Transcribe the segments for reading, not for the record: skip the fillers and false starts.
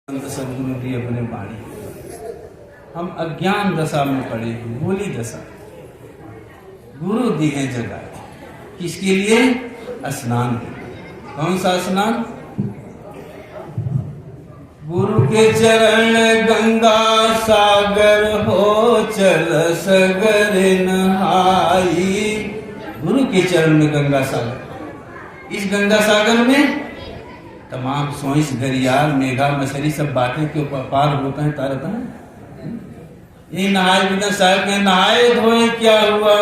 संत सदगुरु की अपने बाणी। हम अज्ञान दशा में पड़े, भोली दशा, गुरु दी है जगह। किसके लिए? स्नान के लिए। कौन सा स्नान? गुरु के चरण गंगा सागर हो, चल सगर नहाई। गुरु के चरण में गंगा सागर। इस गंगा सागर में तमाम सोइस, घरियाल, मेघा, मछली सब बातें के पार होता है, तारता है। ये नहाए बिना साहब के नहाए धोए क्या हुआ,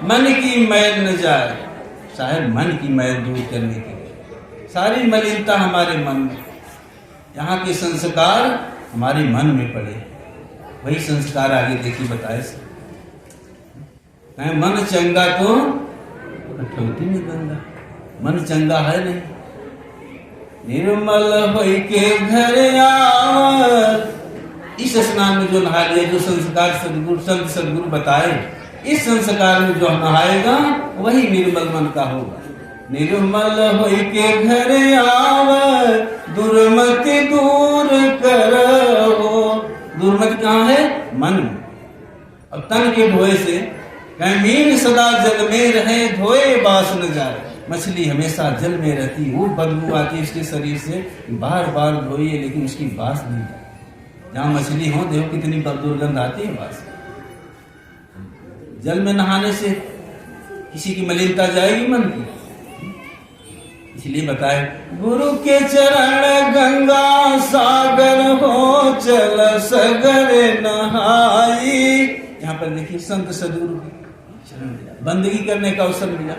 मन की मैल न जाए। साहब मन की मैल दूर करने के लिए सारी मलिनता हमारे मन में, यहाँ के संस्कार हमारे मन में पड़े। वही संस्कार आगे देखिए बताए से मन चंगा तो कठौती में गंगा। मन चंगा है नहीं, निर्मल होई के घर आवत। इस स्नान में जो नहा लिया, जो संस्कार सदगुरु संत सदगुरु बताए, इस संस्कार में जो नहाएगा वही निर्मल मन का होगा। निर्मल होई के घर आवत, दुर्मति दूर करो। दुर्मति कहाँ है? मन में। अब तन के धोए से मीन सदा जल में रहे, धोए बास न जाए। मछली हमेशा जल में रहती, वो बदबू आती इसके शरीर से, बार बार धोइए लेकिन उसकी बास नहीं जाती। जहाँ मछली हो देखो कितनी दुर्गंध आती है बास। जल में नहाने से किसी की मलिनता जाएगी मन की। इसलिए बताए गुरु के चरण गंगा सागर हो, चल सगर नहाई। यहाँ पर देखिए संत सदगुरु की चरण मिला, बंदगी करने का अवसर मिला,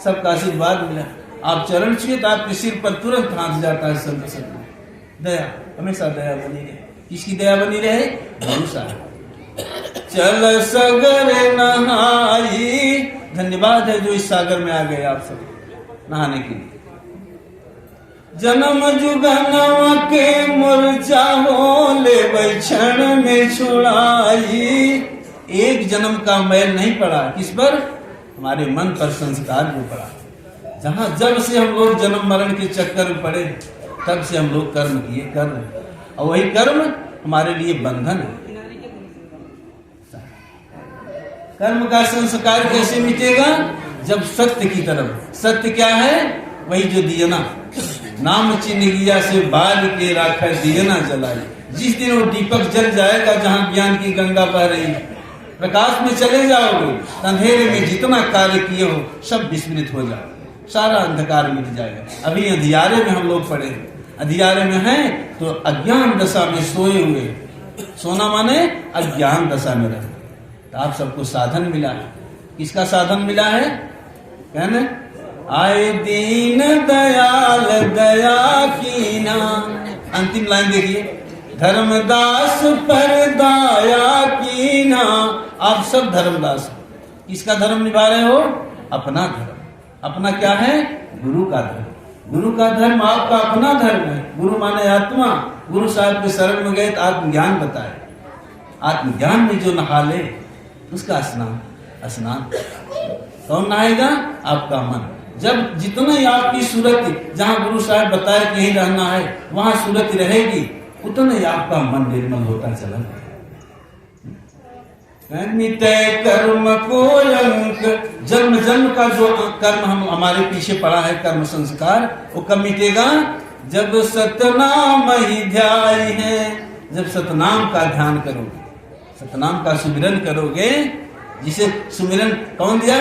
सबका आशीर्वाद मिला। आप चरण छुए तो आपके सिर पर तुरंत हाथ जाता है संत सदगुरु। दया, हमेशा दया बनी रहे। किसकी दया बनी रहे? गुरु साहब। चल सगर नहाई। धन्यवाद है जो इस सागर में आ गए आप सब नहाने के लिए। जन्म जुगनवा के मुरझा हो, ले क्षण में छुड़ाई। एक जन्म का मैल नहीं पड़ा, किस पर? हमारे मन पर संस्कार जो पड़ा। जहां जब से हम लोग जन्म मरण के चक्कर में पड़े, तब से हम लोग कर्म किए, कर रहे, और वही कर्म हमारे लिए बंधन है। कर्म का संस्कार कैसे मिटेगा? जब सत्य की तरफ। सत्य क्या है? वही जो दियना, नाम चिन्हिया से बाल के राखा दियना जलाई। जिस दिन वो दीपक जल जाएगा, जहां ज्ञान की गंगा बह रही, प्रकाश में चले जाओगे, अंधेरे में जितना कार्य किए हो सब विस्मृत हो जाओगे, सारा अंधकार मिट जाएगा। अभी अंधियारे में हम लोग पड़े, अंधियारे में हैं तो अज्ञान दशा में सोए हुए। सोना माने अज्ञान दशा में रहे। तो आप सबको साधन मिला है। किसका साधन मिला है? कहने आए दीन दयाल दया कीना। अंतिम लाइन देखिए, धर्मदास पर दया कीना। आप सब धर्मदास। किसका धर्म निभा रहे हो? अपना धर्म। अपना क्या है? गुरु का धर्म। गुरु का धर्म आपका अपना धर्म है। गुरु माने आत्मा। गुरु साहब के शरण में गए तो आत्मज्ञान बताए। आत्मज्ञान में जो नहा ले उसका स्नान कौन नहाएगा? आपका मन। जब जितना ही आपकी सूरत, जहाँ गुरु साहब बताए कि यहीं रहना है, वहां सूरत रहेगी, उतना ही आपका मन निर्मल होता चला। मिटे कर्म को अंक। जन्म जन्म का जो कर्म हमारे पीछे पड़ा है, कर्म संस्कार, वो कब मिटेगा? जब सतनाम ही ध्याय है। जब सतनाम का ध्यान करोगे, सतनाम का सुमिरन करोगे, जिसे सुमिरन कौन दिया?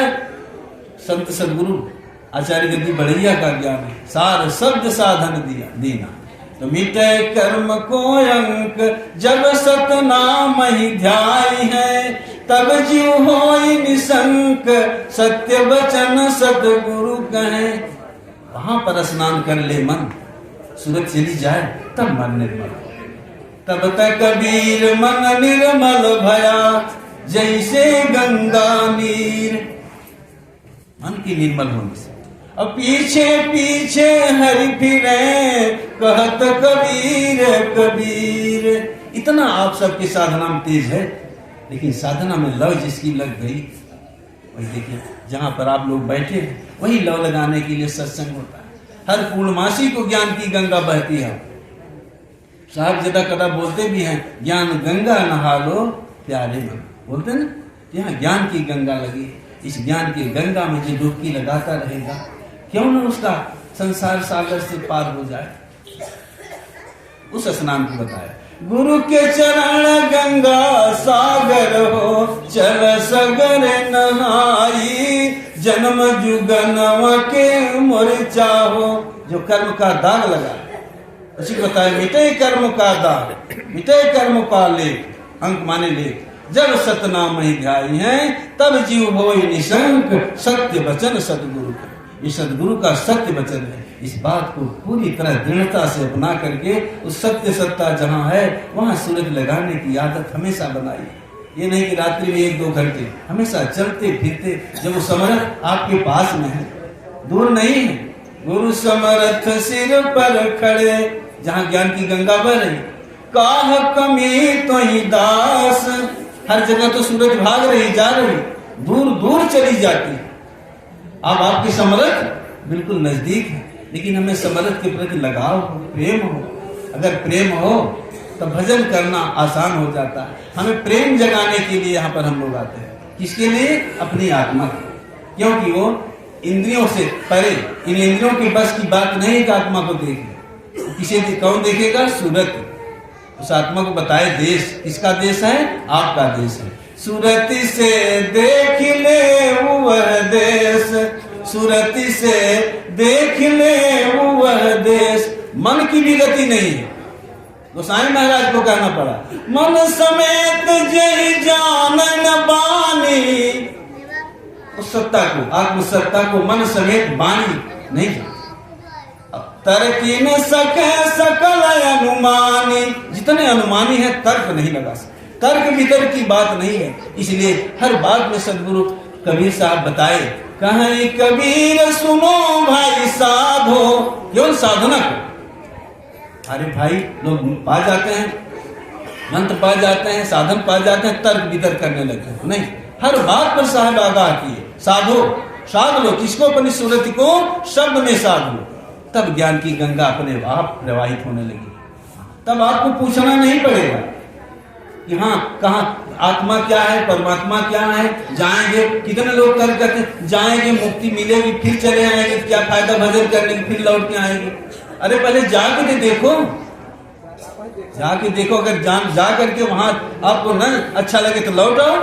संत सदगुरु आचार्य गद्दी बढ़िया का ज्ञान है। सार शब्द साधन दिया दीना। तो मिटे कर्म को अंक, जब सतनाम ही ध्याय है, तब जीव होई निशंक। सत्य वचन सतगुरु कहे। वहां पर स्नान कर ले मन, सूरत चली जाए तब मन निर्मल। तब तक कबीर मन निर्मल भया, जैसे गंगा नीर। मन की निर्मल होने से। अब पीछे पीछे हरि फिरे, कहत कबीर कबीर। इतना आप सबकी साधना में तेज है, लेकिन साधना में लव जिसकी लग गई, वही देखिए जहां पर आप लोग बैठे वही लव लगाने के लिए सत्संग होता है। हर पूर्णमासी को ज्ञान की गंगा बहती है। साहबजादा कदा बोलते भी हैं, ज्ञान गंगा नहा लो प्यारे मन, बोलते हैं ना, यहाँ ज्ञान की गंगा लगी। इस ज्ञान की गंगा में जो डुबकी लगाता रहेगा, क्यों न उसका संसार सागर से पार हो जाए। उस स्नान को बताया, गुरु के चरण गंगा सागर हो, चल सगर नहाई, जन्म जुगनव के मूर्छा हो। जो कर्म का दाग लगा, उसी को बताया, मिटे कर्म का दाग, मिटे कर्म का लेख, अंक माने लेख। जब सतनाम ही ध्याई है, तब जीव होई निशंक, सत्य वचन सतगुरु का। ये सतगुरु का सत्य वचन है। इस बात को पूरी तरह दृढ़ता से अपना करके उस सत्य सत्ता जहाँ है वहाँ सूरज लगाने की आदत हमेशा बनाई। ये नहीं कि रात्रि में 1-2 घंटे, हमेशा चलते फिरते, जब वो समर्थ आपके पास में है, दूर नहीं है। गुरु समर्थ सिर पर खड़े, जहाँ ज्ञान की गंगा बह रही, काह कमी तो ही दास। हर जगह तो सूरज भाग रही, जा रही, दूर दूर चली जाती। अब आपकी समर्थ बिल्कुल नजदीक है, लेकिन हमें समर्थ के प्रति लगाव हो, प्रेम हो। अगर प्रेम हो तो भजन करना आसान हो जाता है। हमें प्रेम जगाने के लिए यहाँ पर हम लोग आते हैं। किसके लिए? अपनी आत्मा की, क्योंकि वो इंद्रियों से परे, इन इंद्रियों की बस की बात नहीं है कि आत्मा को देखे। किसे कौन देखेगा? सूरत। उस आत्मा को बताए देश, किसका देश है? आपका देश है। सूरती से देख ले वह देश, सूरती से देख ले वह देश। मन की भी गति नहीं है। गोसाई महाराज को कहना पड़ा, मन समेत जय जानन बानी। उस सत्ता को, आत्म सत्ता को मन समेत बानी नहीं, तर्की न सके सकल अनुमानी। जितने अनुमानी है तर्क नहीं लगा सकते, तर्क वितर्क की बात नहीं है। इसलिए हर बात में सदगुरु कबीर साहब बताए, कहीं कबीर सुनो भाई साधो। केवल साधना को, अरे भाई लोग पा जाते हैं, मंत्र पा जाते हैं, साधन पा जाते हैं, तर्क वितर्क करने लगते हैं। नहीं, हर बात पर साहब आगाह किए, साधो, साध लो। किसको? अपनी सूरत को शब्द में साध लो। तब ज्ञान की गंगा अपने आप प्रवाहित होने लगी। तब आपको पूछना नहीं पड़ेगा कि हाँ कहाँ आत्मा क्या है, परमात्मा क्या है, जाएंगे। कितने लोग कर करते जाएंगे, मुक्ति मिलेगी, फिर चले आएंगे, क्या फायदा भजन करने की, फिर लौट के आएंगे। अरे पहले जाके देखो, जाके देखो। अगर जा करके वहां आपको न अच्छा लगे तो लौट आओ।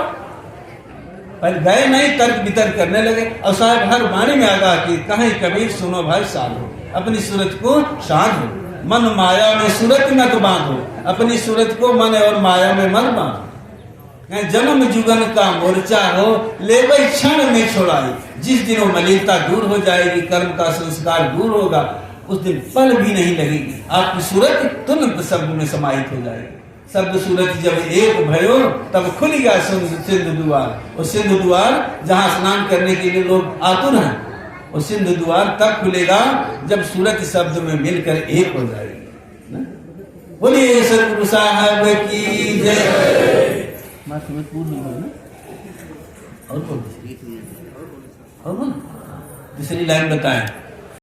पर गए नहीं, तर्क वितर्क करने लगे। और साहब हर वाणी में आगाह की, कहीं कबीर सुनो भाई साधो, अपनी सूरत को साधो। मन माया में सूरत मत बांधो, अपनी सूरत को मन और माया में मत बांधो। जन्म जुगन का मोर्चा हो, ले वही क्षण में छोड़ाई। जिस दिन वो मलिनता दूर हो जाएगी, कर्म का संस्कार दूर होगा, उस दिन पल भी नहीं लगेगी, आपकी सूरत तुरंत शब्द में समाहित हो जाएगी। शब्द सूरत जब एक भयो, तब खुल गया सिंधु द्वार। और सिंधु द्वार जहाँ स्नान करने के लिए लोग आतुर हैं, और सिंधु द्वार तब खुलेगा जब सूरत शब्द में मिलकर एक हो जाएगी। बोलिए सतगुरु साहब की जय। और बोल, दूसरी लाइन बताएं।